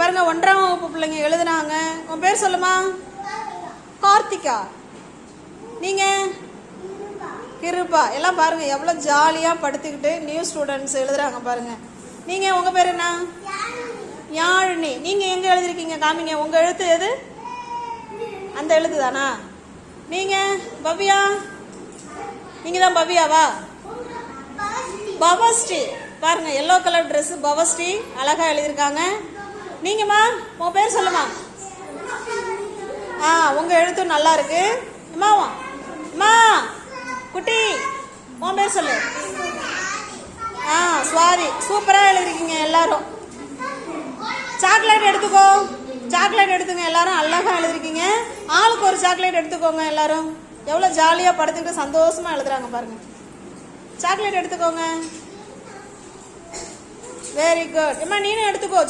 பாருங்க 1ஆம் வகுப்பு பிள்ளைங்க எழுதுனாங்க. உன் பேர் சொல்லுமா? கார்த்திகா. நீங்க? கிருபா. எல்லாம் பாருங்க எவ்வளவு ஜாலியா படுத்துக்கிட்டு நியூ ஸ்டூடெண்ட்ஸ் எழுதுறாங்க பாருங்க. நீங்க உங்க பேர் என்ன? யாழினி. நீங்க எங்க எழுதிருக்கீங்க? காமிங்க. உங்க எழுத்து எது? அந்த எழுத்து தானா? நீங்க? பவ்யா. நீங்க தான் பவ்யாவா? பவஸ்ரீ. பாருங்க எல்லோ கலர் ட்ரெஸ் பவஸ்ரீ அழகா எழுதியிருக்காங்க. நீங்கம்மா உங்க பேர் சொல்லுமா? உங்க எழுத்தும் நல்லா இருக்கு. அம்மாவா அம்மா குட்டி உன் பேர் சொல்லு. சுவாதி. சூப்பரா எழுதிருக்கீங்க எல்லாரும். சாக்லேட் எடுத்துக்கோ. சாக்லேட் எடுத்துங்க எல்லாரும். அழகா எழுதிருக்கீங்க. ஆளுக்கு ஒரு சாக்லேட் எடுத்துக்கோங்க எல்லாரும். எவ்வளவு ஜாலியா படுத்துக்கிட்டு சந்தோஷமா எழுதுறாங்க பாருங்க. சாக்லேட் எடுத்துக்கோங்க. Very good. அம்மா நீனும் எடுத்துக்கோ.